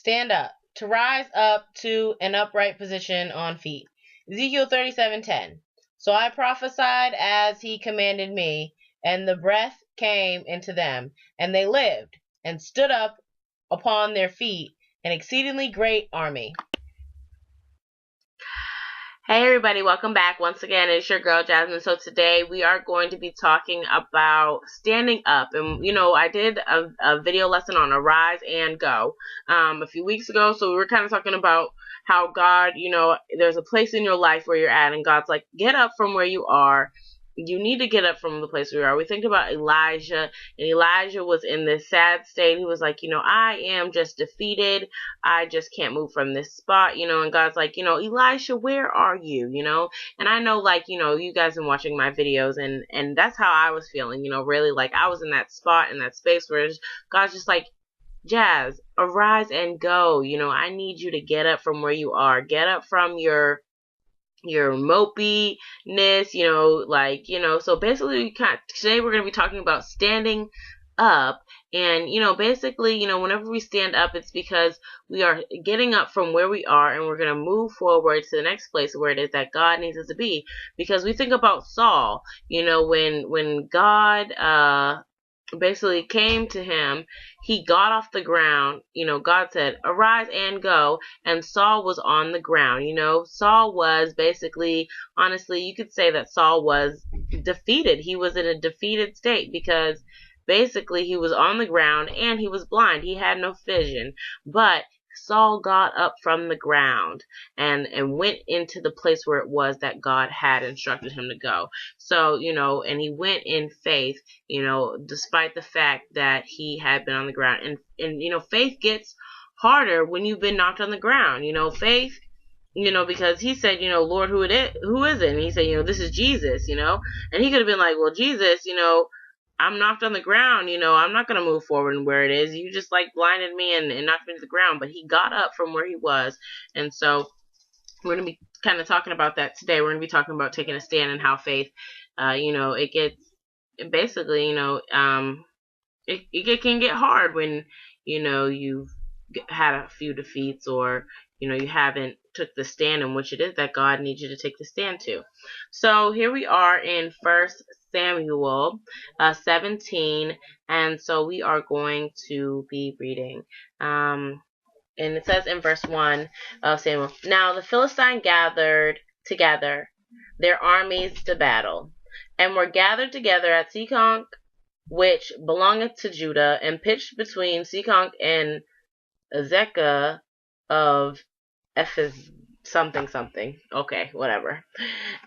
stand up, to rise up to an upright position on feet. Ezekiel 37:10. So I prophesied as he commanded me, and the breath came into them, and they lived, and stood up upon their feet, an exceedingly great army. Hey everybody, welcome back. Once again, it's your girl Jasmine. So today we are going to be talking about standing up. And I did a video lesson on arise and go a few weeks ago. So we were kind of talking about how God, there's a place in your life where you're at, and God's like, get up from where you are. You need to get up from the place where you are. We think about Elijah, and Elijah was in this sad state. He was like, I am just defeated. I just can't move from this spot, and God's like, Elisha, where are you, and I know, like, you guys have been watching my videos, and that's how I was feeling, really, like, I was in that spot, in that space where God's just like, Jazz, arise and go, I need you to get up from where you are, get up from your mopiness, so basically today we're going to be talking about standing up. And basically, whenever we stand up, it's because we are getting up from where we are, and we're going to move forward to the next place where it is that God needs us to be. Because we think about Saul, when God basically came to him, he got off the ground. God said, arise and go, and Saul was on the ground. Saul was basically, honestly, you could say that Saul was defeated. He was in a defeated state because basically he was on the ground and he was blind. He had no vision. But Saul got up from the ground and went into the place where it was that God had instructed him to go. So, and he went in faith, despite the fact that he had been on the ground. And faith gets harder when you've been knocked on the ground. Faith, because he said, Lord, who is it? And he said, this is Jesus, and he could have been like, well, Jesus, I'm knocked on the ground, I'm not going to move forward and where it is. You just like blinded me and knocked me to the ground. But he got up from where he was. And so we're going to be kind of talking about that today. We're going to be talking about taking a stand and how faith, it gets basically, it can get hard when, you've had a few defeats, or, you haven't took the stand in which it is that God needs you to take the stand to. So here we are in 1 Samuel 17, and so we are going to be reading. And it says in verse 1 of Samuel, Now the Philistines gathered together their armies to battle, and were gathered together at Sekonk, which belongeth to Judah, and pitched between Sekonk and Azekah of Ephes something. Okay, whatever.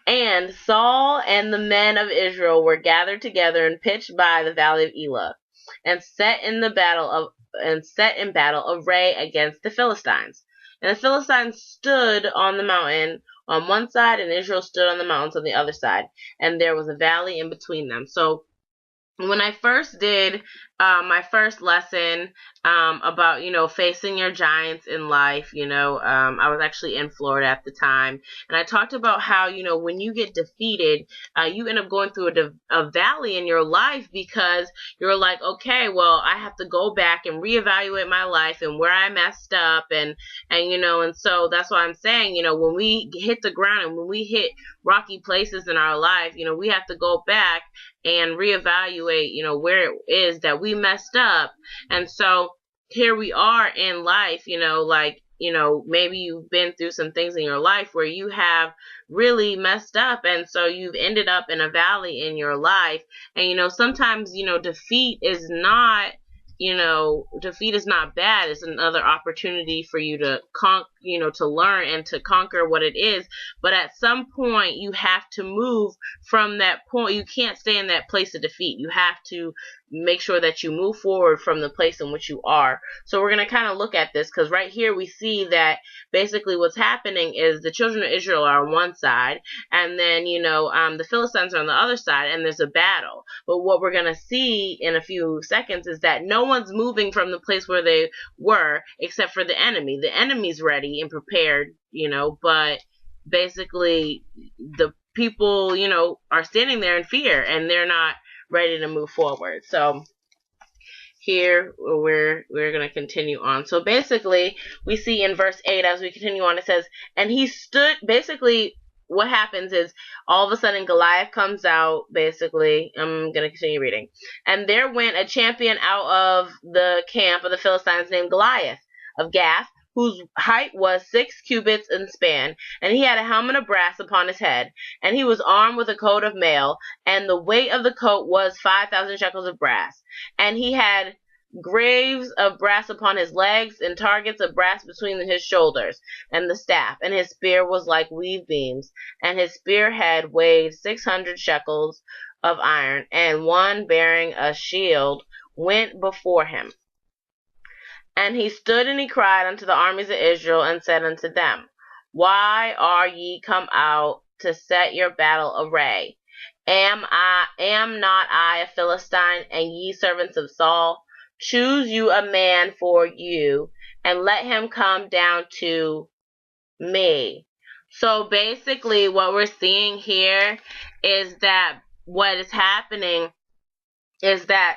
And Saul and the men of Israel were gathered together and pitched by the valley of Elah, and set in battle array against the Philistines. And the Philistines stood on the mountain on one side, and Israel stood on the mountains on the other side, and there was a valley in between them. So when I first did my first lesson about, facing your giants in life, I was actually in Florida at the time, and I talked about how, when you get defeated, you end up going through a valley in your life because you're like, okay, well, I have to go back and reevaluate my life and where I messed up, and so that's why I'm saying, when we hit the ground and when we hit rocky places in our life, we have to go back and reevaluate, where it is that we messed up. And so here we are in life, maybe you've been through some things in your life where you have really messed up, and so you've ended up in a valley in your life. And sometimes defeat is not bad. It's another opportunity for you to to learn and to conquer what it is. But at some point, you have to move from that point. You can't stay in that place of defeat. You have to make sure that you move forward from the place in which you are. So we're going to kind of look at this, because right here we see that basically what's happening is the children of Israel are on one side, and then the Philistines are on the other side, and there's a battle. But what we're going to see in a few seconds is that no one's moving from the place where they were except for the enemy. The enemy's ready and prepared, but basically the people, are standing there in fear, and they're not ready to move forward. So here we're going to continue on. So basically, we see in verse 8 as we continue on, it says, and he stood, basically what happens is all of a sudden Goliath comes out, basically. I'm going to continue reading. And there went a champion out of the camp of the Philistines named Goliath of Gath, whose height was 6 cubits in span, and he had a helmet of brass upon his head, and he was armed with a coat of mail, and the weight of the coat was 5,000 shekels of brass. And he had graves of brass upon his legs, and targets of brass between his shoulders, and the staff, and his spear was like weave beams, and his spearhead weighed 600 shekels of iron, and one bearing a shield went before him. And he stood and he cried unto the armies of Israel, and said unto them, Why are ye come out to set your battle array? Am not I a Philistine, and ye servants of Saul? Choose you a man for you, and let him come down to me. So basically what we're seeing here is that what is happening is that,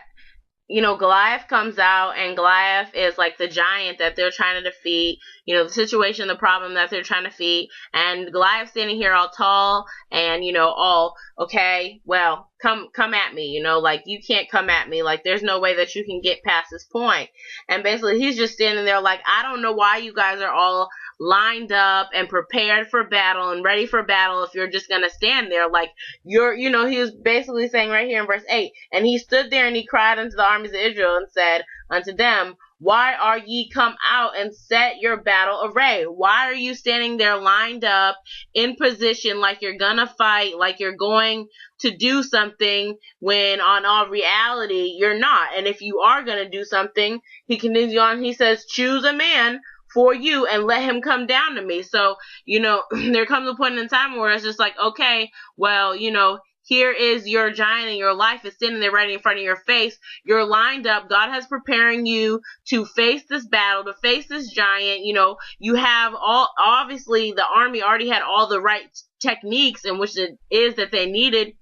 you know, Goliath comes out, and Goliath is like the giant that they're trying to defeat, you know, the situation, the problem that they're trying to defeat, and Goliath standing here all tall and, you know, all, okay, well, come at me, you know, like, you can't come at me, like, there's no way that you can get past this point. And basically he's just standing there like, I don't know why you guys are all lined up and prepared for battle and ready for battle if you're just gonna stand there. Like, you know, he was basically saying right here in verse 8, and he stood there and he cried unto the armies of Israel, and said unto them, Why are ye come out and set your battle array? Why are you standing there lined up in position like you're gonna fight, like you're going to do something, when on all reality you're not? And if you are gonna do something, he continues on, he says, choose a man for you and let him come down to me. So, you know, there comes a point in time where it's just like, okay, well, you know, here is your giant in your life is standing there right in front of your face. You're lined up. God has preparing you to face this battle, to face this giant. You know, you have obviously the army already had all the right techniques in which it is that they needed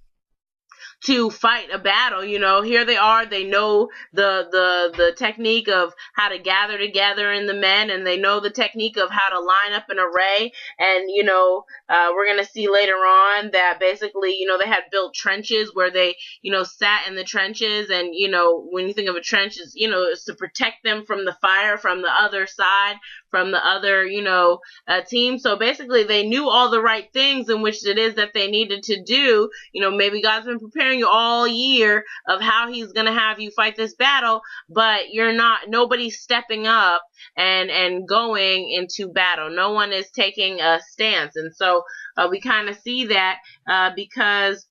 to fight a battle. You know, here they are, they know the technique of how to gather together in the men, and they know the technique of how to line up an array. And, you know, we're going to see later on that basically, you know, they had built trenches where they, you know, sat in the trenches. And, you know, when you think of a trench, is, you know, it's to protect them from the fire from the other side, from the other, you know, team. So basically they knew all the right things in which it is that they needed to do. You know, maybe God's been preparing you all year of how he's going to have you fight this battle, but nobody's stepping up and going into battle. No one is taking a stance. And so we kind of see that because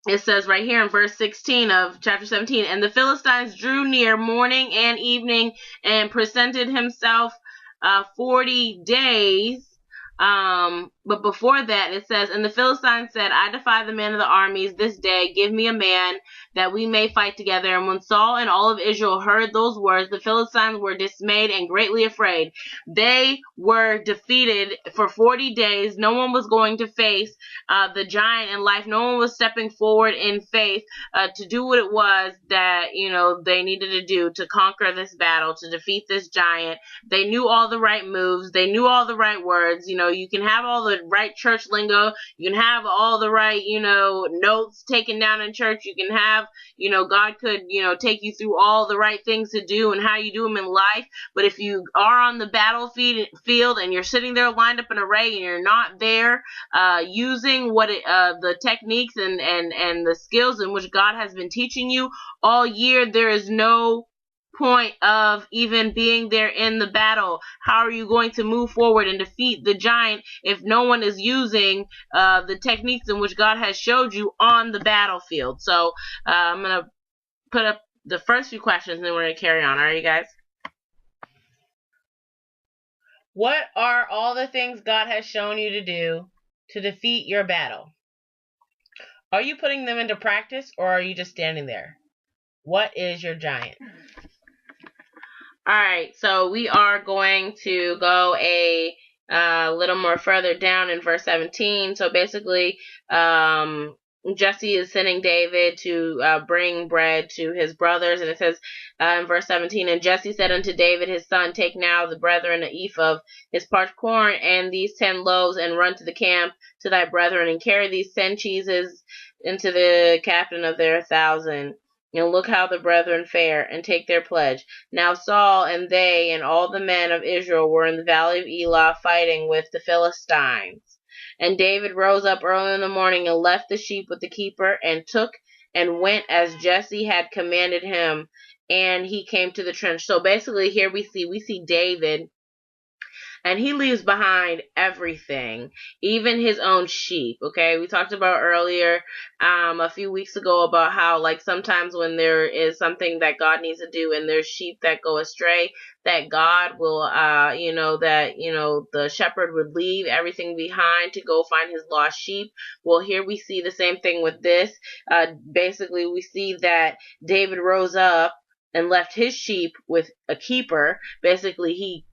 it says right here in verse 16 of chapter 17, and the Philistines drew near morning and evening and presented himself 40 days. But before that, it says, and the Philistines said, I defy the men of the armies this day. Give me a man that we may fight together. And when Saul and all of Israel heard those words, the Philistines were dismayed and greatly afraid. They were defeated for 40 days. No one was going to face the giant in life. No one was stepping forward in faith to do what it was that, you know, they needed to do to conquer this battle, to defeat this giant. They knew all the right moves. They knew all the right words. You know, you can have all the right church lingo. You can have all the right, you know, notes taken down in church. You can have, you know, God could, you know, take you through all the right things to do and how you do them in life. But if you are on the battlefield and you're sitting there lined up in array and you're not there using the techniques and the skills in which God has been teaching you all year, there is no point of even being there in the battle. How are you going to move forward and defeat the giant if no one is using the techniques in which God has showed you on the battlefield? So I'm going to put up the first few questions and then we're going to carry on. All right, you guys? What are all the things God has shown you to do to defeat your battle? Are you putting them into practice, or are you just standing there? What is your giant? Alright, so we are going to go a little more further down in verse 17. So basically, Jesse is sending David to bring bread to his brothers, and it says in verse 17, and Jesse said unto David his son, take now the brethren an ephah of his parched corn and these 10 loaves, and run to the camp to thy brethren, and carry these 10 cheeses into the captain of their 1,000. And look how the brethren fare, and take their pledge. Now Saul and they and all the men of Israel were in the valley of Elah fighting with the Philistines. And David rose up early in the morning and left the sheep with the keeper, and took and went as Jesse had commanded him, and he came to the trench. So basically here we see David, and he leaves behind everything, even his own sheep. Okay, we talked about earlier a few weeks ago about how, like, sometimes when there is something that God needs to do and there's sheep that go astray, that God will the shepherd would leave everything behind to go find his lost sheep. Well, here we see the same thing with this. Basically we see that David rose up and left his sheep with a keeper. Basically, he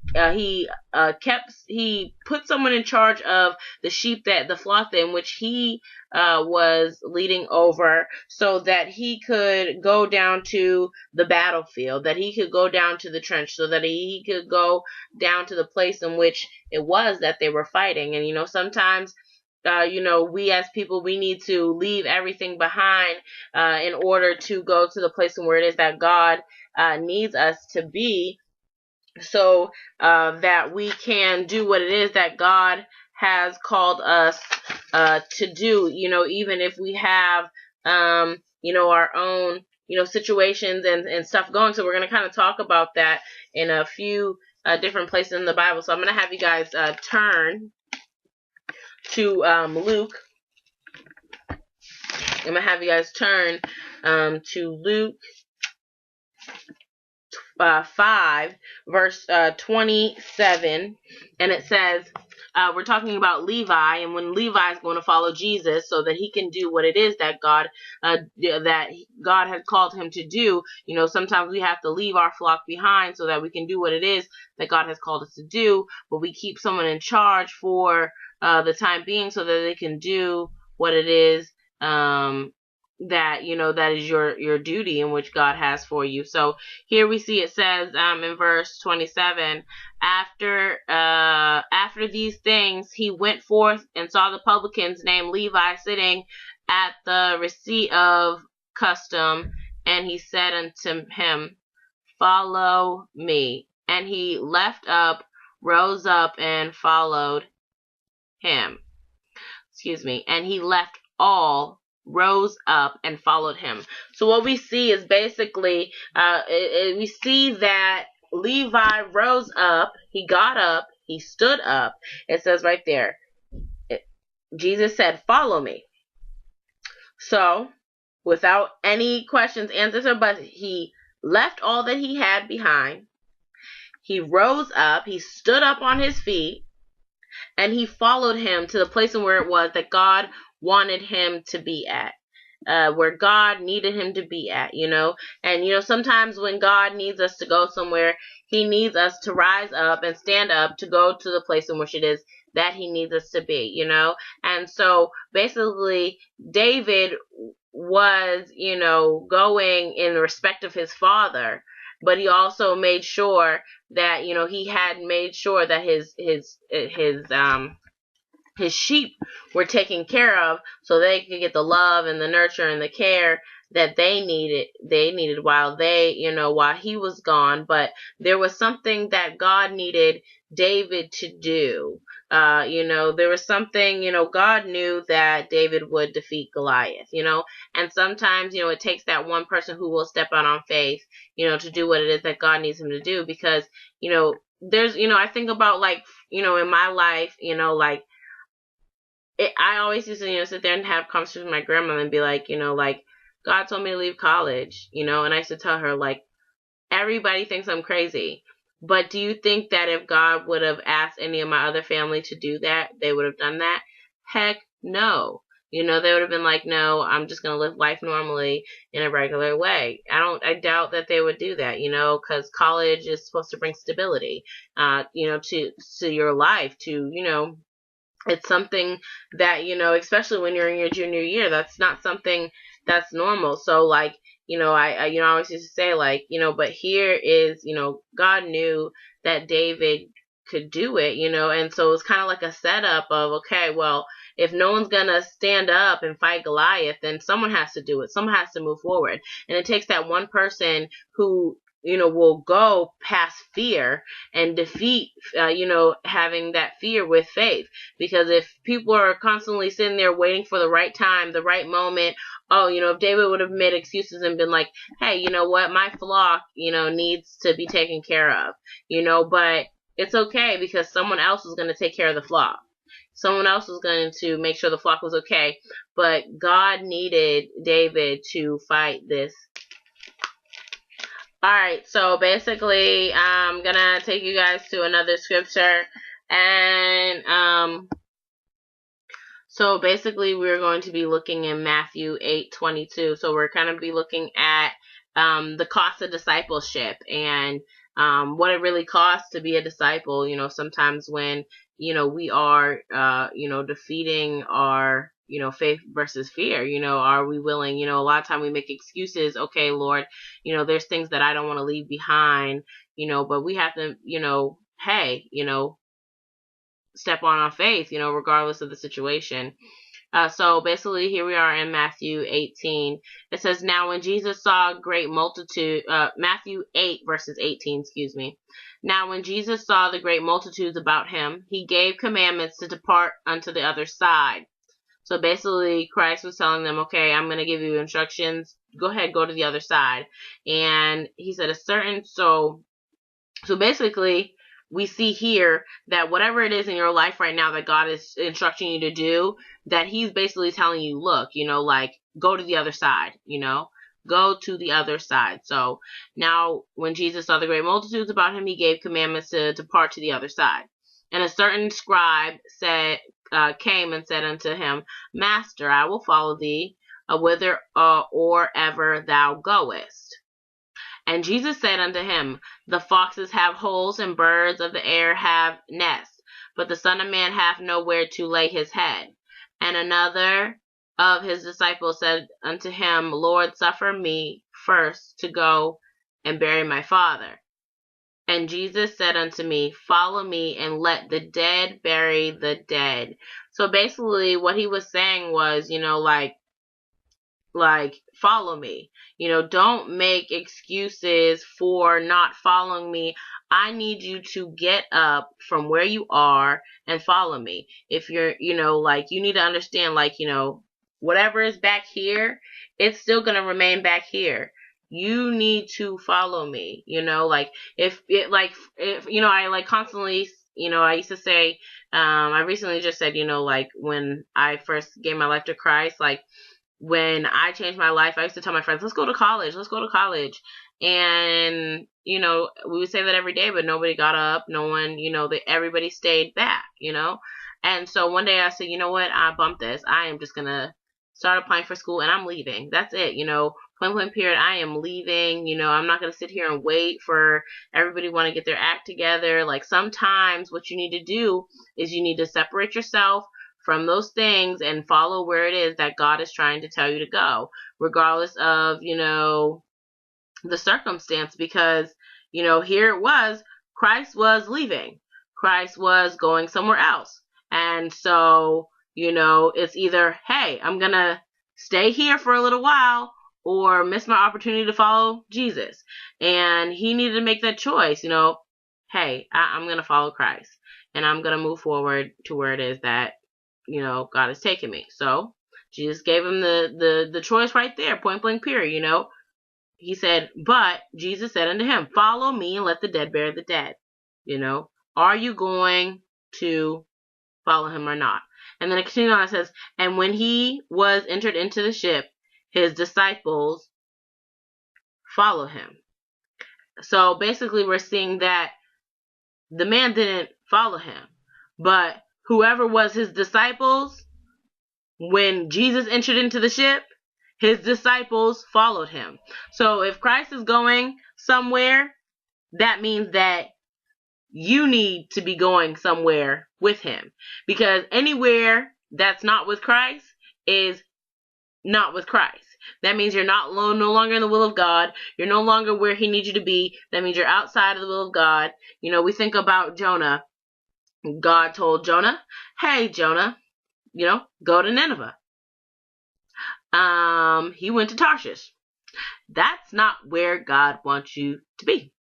put someone in charge of the sheep, that the flock in which he was leading over, so that he could go down to the battlefield, that he could go down to the trench, so that he could go down to the place in which it was that they were fighting. And sometimes we as people, we need to leave everything behind in order to go to the place where it is that God needs us to be, so that we can do what it is that God has called us to do. Even if we have our own situations and stuff going. So we're going to kind of talk about that in a few different places in the Bible. So I'm going to have you guys turn to Luke. I'm going to have you guys turn to Luke 5, verse 27, and it says, we're talking about Levi, and when Levi is going to follow Jesus so that he can do what it is that God had called him to do. Sometimes we have to leave our flock behind so that we can do what it is that God has called us to do, but we keep someone in charge for the time being so that they can do what it is that is your duty in which God has for you. So here we see it says in verse 27, after these things he went forth and saw the publicans named Levi sitting at the receipt of custom, and he said unto him, follow me. And he left up, rose up, and followed him. And he left all, rose up, and followed him. So what we see is basically, we see that Levi rose up, he got up, he stood up. It says right there, Jesus said, follow me. So, without any questions, answers, but he left all that he had behind. He rose up, he stood up on his feet, and he followed him to the place and where it was that God wanted him to be at, where God needed him to be at, And, sometimes when God needs us to go somewhere, he needs us to rise up and stand up to go to the place in which it is that he needs us to be, And so, basically, David was, going in respect of his father, but he also made sure that, he had made sure that his sheep were taken care of so they could get the love and the nurture and the care that they needed while he was gone. But there was something that God needed David to do. There was something, God knew that David would defeat Goliath, and sometimes, it takes that one person who will step out on faith, to do what it is that God needs him to do, because, there's, I think about, like, in my life, I always used to, sit there and have conversations with my grandma and be like, God told me to leave college, and I used to tell her, like, everybody thinks I'm crazy. But do you think that if God would have asked any of my other family to do that, they would have done that? Heck no. They would have been like, no, I'm just going to live life normally in a regular way. I doubt that they would do that, because college is supposed to bring stability, to your life, to, It's something that, especially when you're in your junior year, that's not something that's normal. So like, I always used to say like, but here is, God knew that David could do it, and so it's kind of like a setup of, okay, well, if no one's gonna stand up and fight Goliath, then someone has to do it. Someone has to move forward. And it takes that one person who, will go past fear and defeat, having that fear with faith. Because if people are constantly sitting there waiting for the right time, the right moment, if David would have made excuses and been like, hey, you know what, my flock, needs to be taken care of, but it's okay because someone else is going to take care of the flock. Someone else was going to make sure the flock was okay. But God needed David to fight this. Alright, so basically, I'm going to take you guys to another scripture. And, so basically, we're going to be looking in Matthew 8:22. So we're going to be looking at the cost of discipleship and what it really costs to be a disciple. Sometimes when, we are, defeating our, faith versus fear, are we willing, a lot of time we make excuses. Okay, Lord, there's things that I don't want to leave behind, but we have to, hey, step on our faith, regardless of the situation. So basically, here we are in Matthew 18. It says, now when Jesus saw a great multitude, Matthew 8 verses 18, excuse me. Now when Jesus saw the great multitudes about him, he gave commandments to depart unto the other side. So basically, Christ was telling them, okay, I'm going to give you instructions. Go ahead, go to the other side. And he said so basically, we see here that whatever it is in your life right now that God is instructing you to do, that he's basically telling you, look, like, go to the other side, go to the other side. So now when Jesus saw the great multitudes about him, he gave commandments to depart to the other side. And a certain scribe came and said unto him, Master, I will follow thee, whither or ever thou goest. And Jesus said unto him, the foxes have holes, and birds of the air have nests, but the Son of Man hath nowhere to lay his head. And another of his disciples said unto him, Lord, suffer me first to go and bury my father. And Jesus said unto me, follow me, and let the dead bury the dead. So basically what he was saying was, like follow me, don't make excuses for not following me. I need you to get up from where you are and follow me. If you're, you need to understand, whatever is back here, it's still going to remain back here. You need to follow me, if I constantly, I used to say, I recently just said, when I first gave my life to Christ, when I changed my life, I used to tell my friends, let's go to college. And, we would say that every day, but nobody got up. No one, everybody stayed back, And so one day I said, you know what? I bumped this. I am just going to start applying for school and I'm leaving. That's it. Point blank period. I am leaving. I'm not going to sit here and wait for everybody want to get their act together. Sometimes what you need to do is you need to separate yourself from those things and follow where it is that God is trying to tell you to go, regardless of, the circumstance, because, here it was, Christ was leaving. Christ was going somewhere else. And so, it's either, hey, I'm going to stay here for a little while or miss my opportunity to follow Jesus. And he needed to make that choice, hey, I'm going to follow Christ and I'm going to move forward to where it is that God has taken me. So Jesus gave him the choice right there, point blank period, He said, but Jesus said unto him, follow me and let the dead bury the dead. Are you going to follow him or not? And then it continues on, it says, and when he was entered into the ship, his disciples follow him. So basically we're seeing that the man didn't follow him, but whoever was his disciples, when Jesus entered into the ship, his disciples followed him. So if Christ is going somewhere, that means that you need to be going somewhere with him. Because anywhere that's not with Christ is not with Christ. That means you're no longer in the will of God. You're no longer where he needs you to be. That means you're outside of the will of God. You know, we think about Jonah. God told Jonah, hey, Jonah, you know, go to Nineveh. He went to Tarshish. That's not where God wants you to be.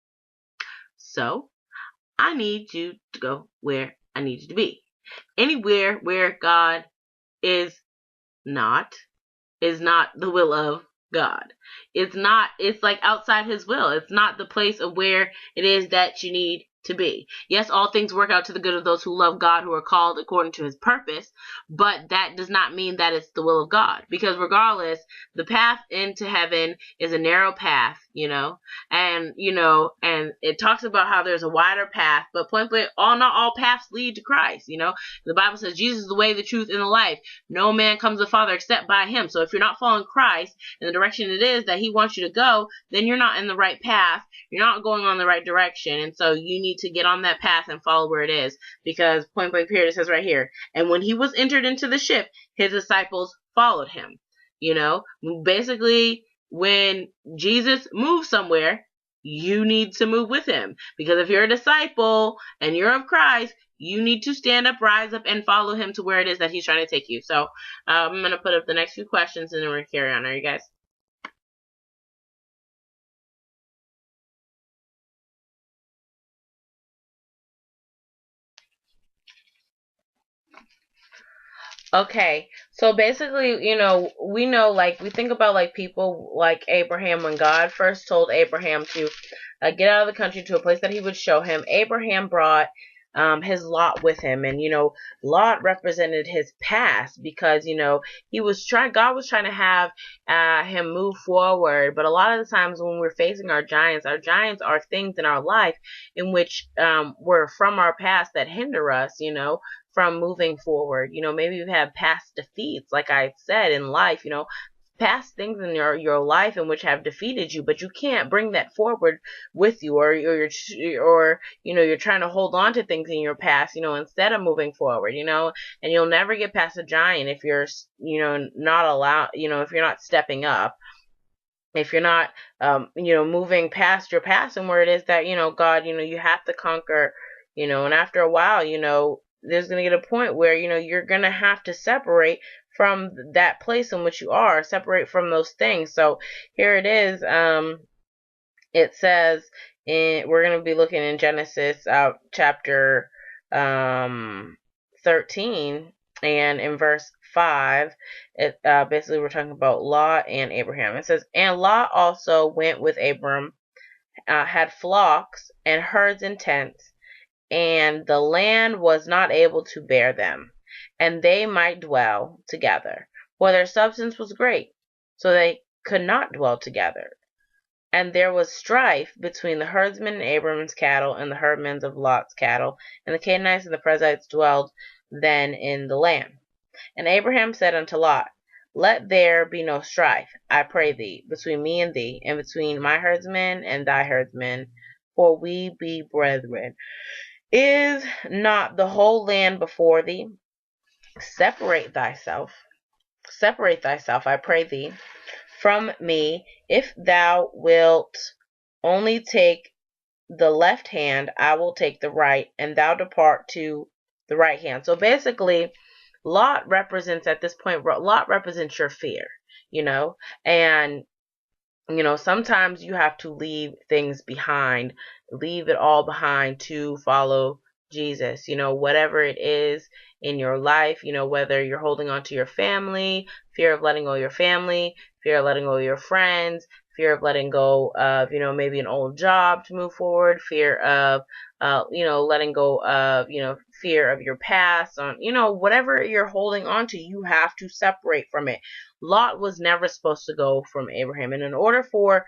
So, I need you to go where I need you to be. Anywhere where God is not the will of God. It's like outside his will. It's not the place of where it is that you need to be. Yes, all things work out to the good of those who love God, who are called according to his purpose, but that does not mean that it's the will of God. Because regardless, the path into heaven is a narrow path, you know, and it talks about how there's a wider path, but point blank, not all paths lead to Christ, you know. The Bible says Jesus is the way, the truth, and the life. No man comes to the Father except by him. So if you're not following Christ in the direction it is that he wants you to go, then you're not in the right path. You're not going on the right direction. And so you need to get on that path and follow where it is. Because point blank period, it says right here, and when he was entered into the ship, his disciples followed him. You know, basically, when Jesus moves somewhere, you need to move with him. Because if you're a disciple and you're of Christ, you need to stand up, rise up, and follow him to where it is that he's trying to take you. So I'm going to put up the next few questions and then we're going to carry on. Are you guys? Okay, so basically, you know, we know, like, we think about, like, people like Abraham. When God first told Abraham to get out of the country to a place that he would show him, Abraham brought his Lot with him. And, you know, Lot represented his past because, you know, God was trying to have him move forward. But a lot of the times when we're facing our giants are things in our life in which were from our past that hinder us, you know, from moving forward. You know, maybe you've had past defeats, like I said, in life, you know, past things in your life in which have defeated you, but you can't bring that forward with you, or you're trying to hold on to things in your past, you know, instead of moving forward, you know. And you'll never get past a giant if you're, you know, not allowed, you know, if you're not stepping up, if you're not you know, moving past your past and where it is that, you know, God, you know, you have to conquer, you know. And after a while, you know, there's going to get a point where, you know, you're going to have to separate from that place in which you are, separate from those things. So here it is. It says, we're going to be looking in Genesis chapter 13, and in verse 5, it basically we're talking about Lot and Abraham. It says, and Lot also went with Abram, had flocks and herds and tents, and the land was not able to bear them, and they might dwell together, for their substance was great, so they could not dwell together. And there was strife between the herdsmen of Abram's cattle and the herdmen of Lot's cattle, and the Canaanites and the Perizzites dwelled then in the land. And Abraham said unto Lot, let there be no strife, I pray thee, between me and thee, and between my herdsmen and thy herdsmen, for we be brethren. Is not the whole land before thee? Separate thyself, I pray thee, from me. If thou wilt only take the left hand, I will take the right, and thou depart to the right hand. So basically, Lot represents, at this point, Lot represents your fear, you know, and, you know, sometimes you have to leave things behind, leave it all behind to follow Jesus, you know, whatever it is in your life, you know, whether you're holding on to your family, fear of letting go of your family, fear of letting go of your friends, fear of letting go of, you know, maybe an old job to move forward, fear of, you know, letting go of, you know, fear of your past, on, you know, whatever you're holding on to, you have to separate from it. Lot was never supposed to go from Abraham, and in order for,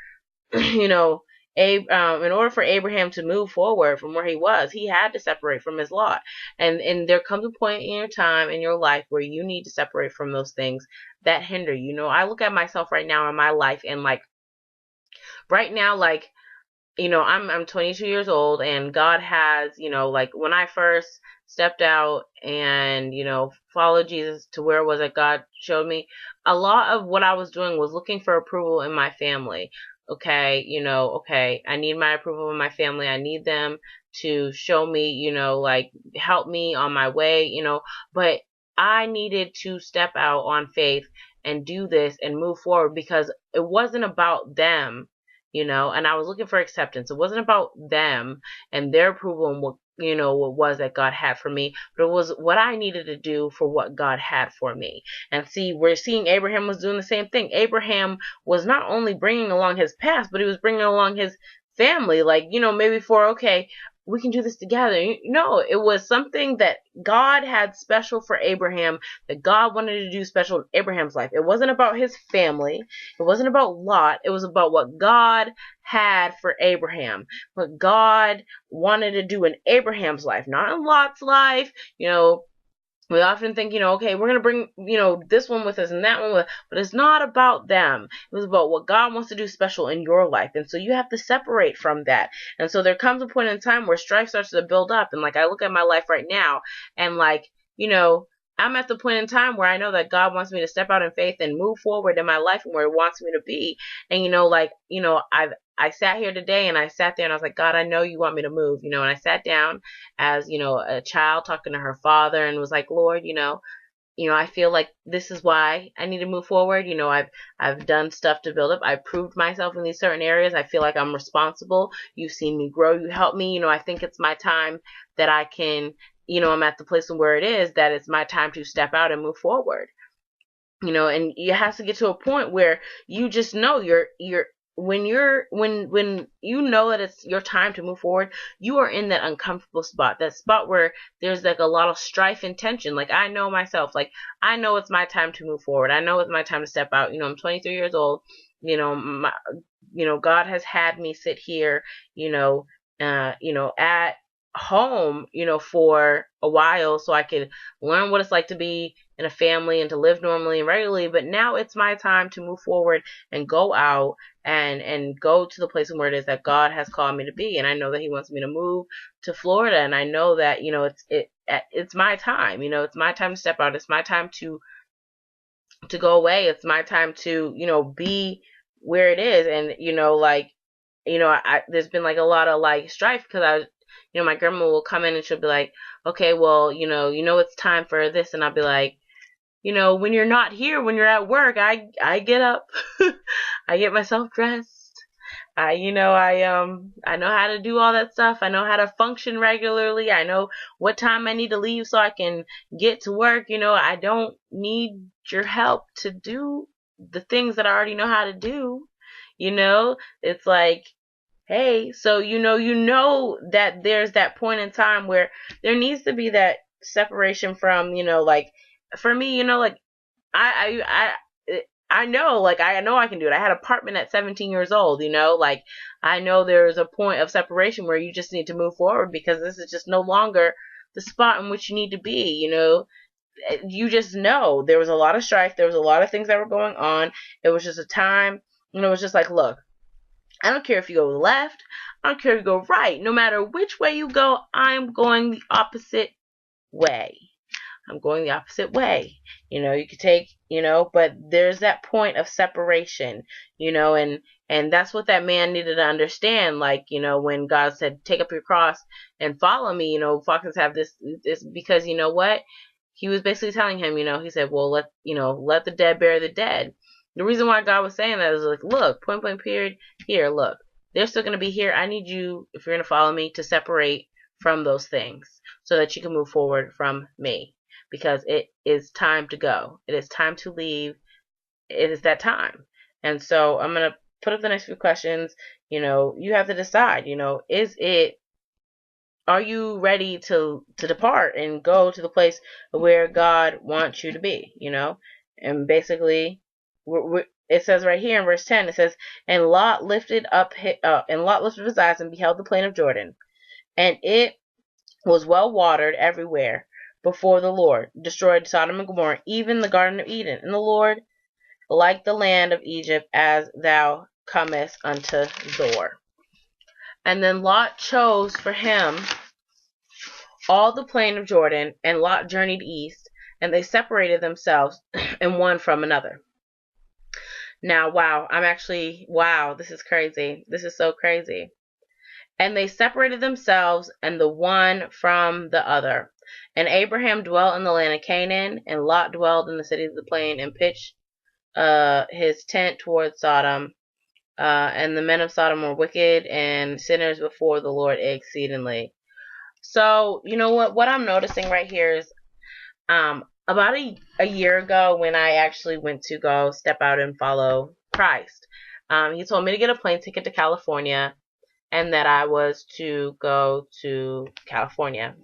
you know, in order for Abraham to move forward from where he was, he had to separate from his Lot. And there comes a point in your time, in your life, where you need to separate from those things that hinder you. You know, I look at myself right now in my life, and like, right now, like, I'm 22 years old, and God has, like when I first stepped out and, followed Jesus to where it was that God showed me, a lot of what I was doing was looking for approval in my family. Okay, okay, I need my approval in my family. I need them to show me, like help me on my way, but I needed to step out on faith and do this and move forward because it wasn't about them, and I was looking for acceptance. It wasn't about them and their approval and what was that God had for me, but it was what I needed to do for what God had for me. And see, we're seeing Abraham was doing the same thing. Abraham was not only bringing along his past, but he was bringing along his family, like, maybe for, okay, we can do this together. No, it was something that God had special for Abraham, that God wanted to do special in Abraham's life. It wasn't about his family. It wasn't about Lot. It was about what God had for Abraham, what God wanted to do in Abraham's life, not in Lot's life. We often think, okay, we're going to bring, this one with us and that one with us, but it's not about them. It was about what God wants to do special in your life. And so you have to separate from that. And so there comes a point in time where strife starts to build up. And like, I look at my life right now and like, I'm at the point in time where I know that God wants me to step out in faith and move forward in my life and where He wants me to be. And, I sat here today and I sat there and I was like, God, I know you want me to move, and I sat down as, a child talking to her father and was like, Lord, I feel like this is why I need to move forward. I've done stuff to build up. I've proved myself in these certain areas. I feel like I'm responsible. You've seen me grow. You helped me. I think it's my time that I can, I'm at the place where it is that it's my time to step out and move forward. And you have to get to a point where you just know when you know that it's your time to move forward, you are in that uncomfortable spot, that spot where there's like a lot of strife and tension. Like, I know myself, like, I know it's my time to move forward. I know it's my time to step out. I'm 23 years old. God has had me sit here, at home, for a while so I could learn what it's like to be in a family and to live normally and regularly. But now it's my time to move forward and go out and go to the place where it is that God has called me to be. And I know that He wants me to move to Florida, and I know that, it's my time. It's my time to step out. It's my time to go away. It's my time to, be where it is. And, there's been like a lot of like strife because my grandma will come in and she'll be like, okay, well, it's time for this. And I'll be like, when you're not here, when you're at work, I get up, I get myself dressed. I know how to do all that stuff. I know how to function regularly. I know what time I need to leave so I can get to work. I don't need your help to do the things that I already know how to do. It's like, hey, so you know that there's that point in time where there needs to be that separation from, like, for me, like, I know, like, I know I can do it. I had an apartment at 17 years old, like, I know there's a point of separation where you just need to move forward because this is just no longer the spot in which you need to be. You just know there was a lot of strife. There was a lot of things that were going on. It was just a time, it was just like, look, I don't care if you go left. I don't care if you go right. No matter which way you go, I'm going the opposite way. I'm going the opposite way. You could take, but there's that point of separation, and that's what that man needed to understand. Like, when God said, take up your cross and follow me, Foxes have this because you know what? He was basically telling him, he said, well, let the dead bury the dead. The reason why God was saying that is like, look, point blank period, here, look, they're still going to be here. I need you, if you're going to follow me, to separate from those things so that you can move forward from me, because it is time to go. It is time to leave. It is that time. And so I'm going to put up the next few questions. You have to decide, are you ready to depart and go to the place where God wants you to be, and basically, it says right here in verse 10, it says, and Lot lifted his eyes and beheld the plain of Jordan, and it was well watered everywhere before the Lord, destroyed Sodom and Gomorrah, even the Garden of Eden. And the Lord liked the land of Egypt, as thou comest unto Zoar. And then Lot chose for him all the plain of Jordan, and Lot journeyed east, and they separated themselves and one from another. Now, wow, this is crazy. This is so crazy. And they separated themselves and the one from the other. And Abraham dwelt in the land of Canaan, and Lot dwelled in the cities of the plain, and pitched his tent toward Sodom. And the men of Sodom were wicked and sinners before the Lord exceedingly. So, you know what I'm noticing right here is about a year ago, when I actually went to go step out and follow Christ, he told me to get a plane ticket to California, and that I was to go to California.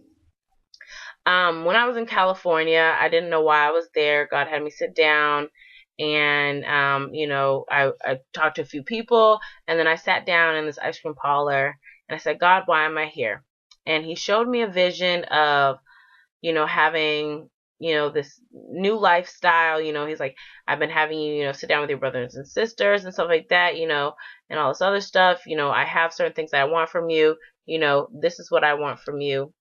When I was in California, I didn't know why I was there. God had me sit down, and I talked to a few people, and then I sat down in this ice cream parlor, and I said, God, why am I here? And he showed me a vision of, having, this new lifestyle. He's like, I've been having you, sit down with your brothers and sisters and stuff like that, and all this other stuff. I have certain things that I want from you. This is what I want from you.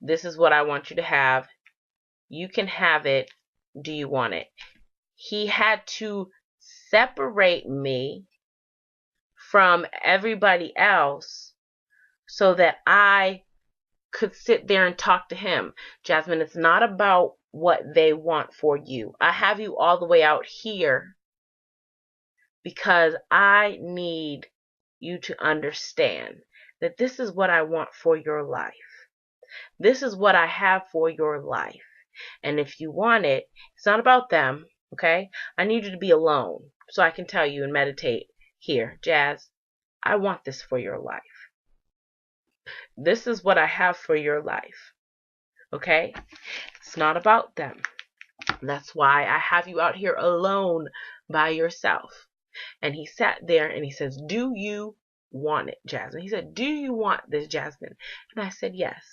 This is what I want you to have. You can have it. Do you want it? He had to separate me from everybody else so that I could sit there and talk to him. Jasmine, it's not about what they want for you. I have you all the way out here because I need you to understand that this is what I want for your life. This is what I have for your life. And if you want it, it's not about them, okay? I need you to be alone so I can tell you and meditate. Here, Jazz, I want this for your life. This is what I have for your life, okay? It's not about them. That's why I have you out here alone by yourself. And he sat there and he says, do you want it, Jasmine? He said, do you want this, Jasmine? And I said, yes.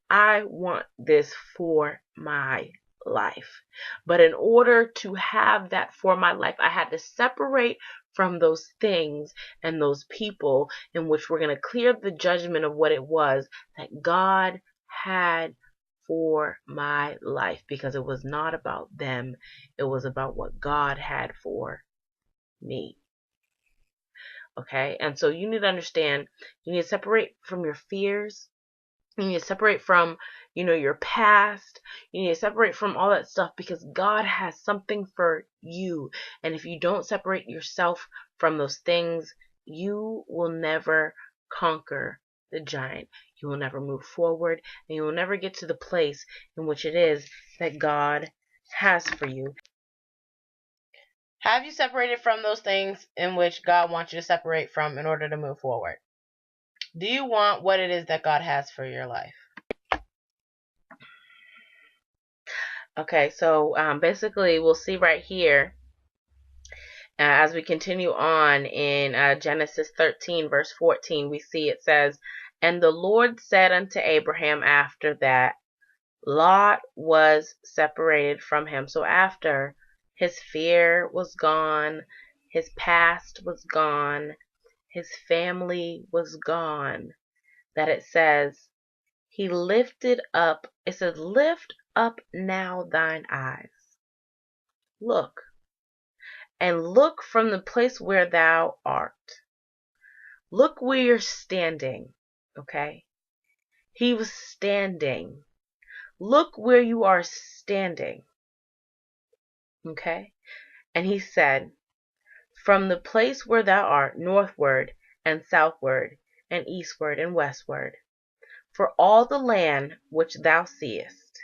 I want this for my life. But in order to have that for my life, I had to separate from those things and those people in which we're going to clear the judgment of what it was that God had for my life, because it was not about them. It was about what God had for me. Okay? And so you need to understand, you need to separate from your fears. You need to separate from, your past. You need to separate from all that stuff, because God has something for you. And if you don't separate yourself from those things, you will never conquer the giant. You will never move forward, and you will never get to the place in which it is that God has for you. Have you separated from those things in which God wants you to separate from in order to move forward? Do you want what it is that God has for your life? Okay, so basically we'll see right here as we continue on in Genesis 13 verse 14, we see it says, and the Lord said unto Abraham after that Lot was separated from him. So after his fear was gone, his past was gone, his family was gone, that it says, he lifted up, it says, lift up now thine eyes. Look, and look from the place where thou art. Look where you're standing, okay? He was standing. Look where you are standing, okay? And he said, from the place where thou art, northward and southward and eastward and westward, for all the land which thou seest,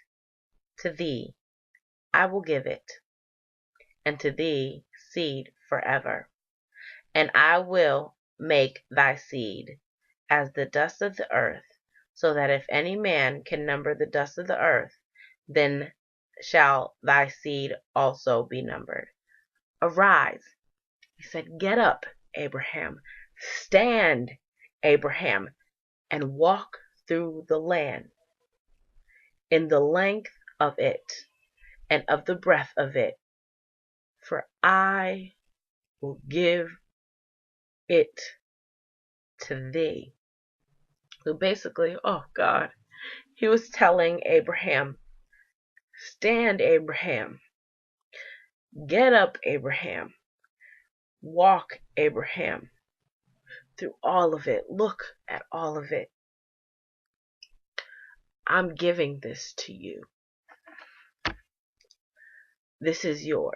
to thee I will give it, and to thee seed forever. And I will make thy seed as the dust of the earth, so that if any man can number the dust of the earth, then shall thy seed also be numbered. Arise. He said, get up, Abraham. Stand, Abraham, and walk through the land in the length of it and of the breadth of it, for I will give it to thee. So basically, oh God, he was telling Abraham, stand, Abraham. Get up, Abraham. Walk, Abraham. Through all of it. Look at all of it. I'm giving this to you. This is yours.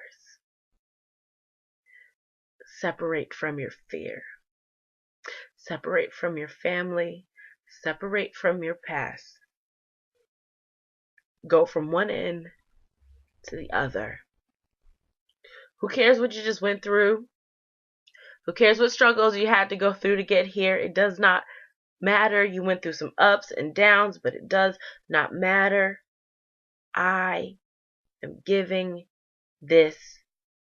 Separate from your fear. Separate from your family. Separate from your past. Go from one end to the other. Who cares what you just went through? Who cares what struggles you had to go through to get here? It does not matter. You went through some ups and downs, but it does not matter. I am giving this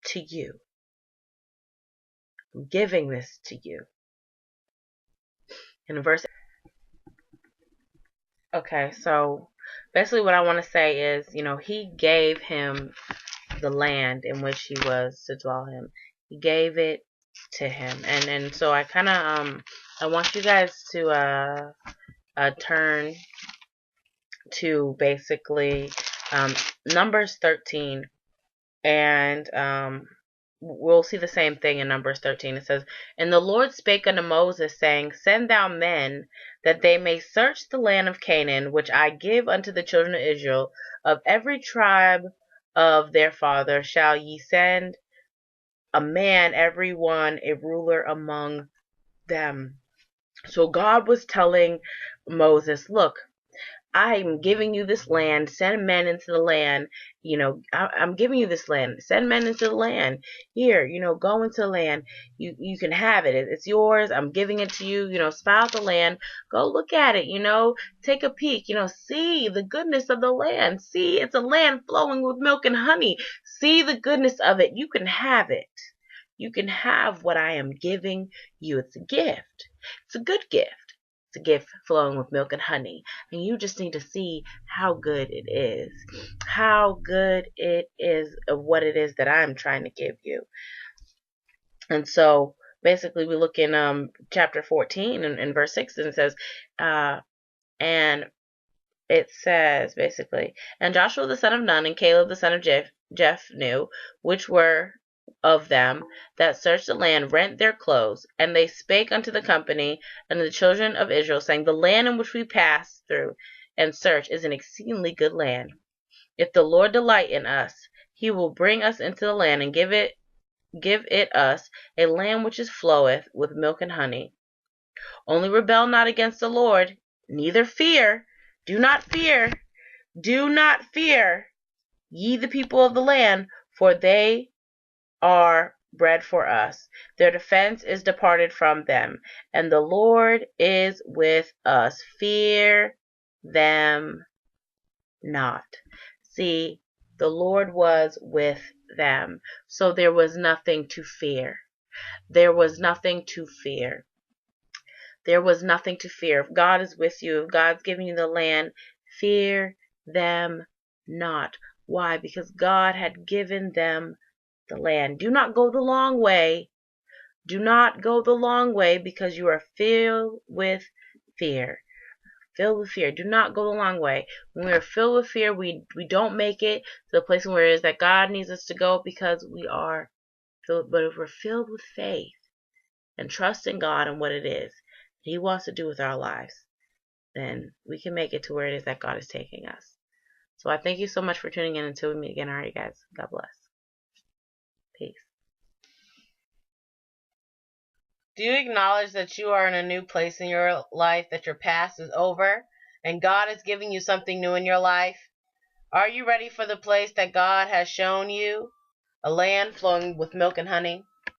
to you. I'm giving this to you. In verse. Okay, so basically what I want to say is, he gave him the land in which he was to dwell him. He gave it to him. And so I kind of, I want you guys to turn to basically Numbers 13, and we'll see the same thing in Numbers 13. It says, and the Lord spake unto Moses, saying, send thou men, that they may search the land of Canaan, which I give unto the children of Israel. Of every tribe of their father shall ye send a man, every one a ruler among them. So God was telling Moses, look, I'm giving you this land. Send men into the land. I'm giving you this land. Send men into the land. Here, go into the land. You can have it. It's yours. I'm giving it to you. Spy out the land. Go look at it. Take a peek. See the goodness of the land. See, it's a land flowing with milk and honey. See the goodness of it. You can have it. You can have what I am giving you. It's a gift. It's a good gift. It's a gift flowing with milk and honey. And you just need to see how good it is. How good it is of what it is that I'm trying to give you. And so basically we look in chapter 14 and verse 6, and it says, and it says basically, and Joshua the son of Nun and Caleb the son of Jephunneh, which were of them that searched the land, rent their clothes, and they spake unto the company and the children of Israel, saying, the land in which we pass through and search is an exceedingly good land. If the Lord delight in us, he will bring us into the land and give it us, a land which is floweth with milk and honey. Only rebel not against the Lord, neither fear. Do not fear ye the people of the land, for they are bread for us. Their defense is departed from them, and the Lord is with us. Fear them not. See, the Lord was with them, so there was nothing to fear. There was nothing to fear. There was nothing to fear. If God is with you, if God's giving you the land, fear them not. Why? Because God had given them the land. Do not go the long way. Do not go the long way, because you are filled with fear. Filled with fear. Do not go the long way. When we are filled with fear, we don't make it to the place where it is that God needs us to go, because we are filled. But if we're filled with faith and trust in God and what it is He wants to do with our lives, then we can make it to where it is that God is taking us. So I thank you so much for tuning in. Until we meet again. All right, guys. God bless. Peace. Do you acknowledge that you are in a new place in your life, that your past is over, and God is giving you something new in your life? Are you ready for the place that God has shown you? A land flowing with milk and honey?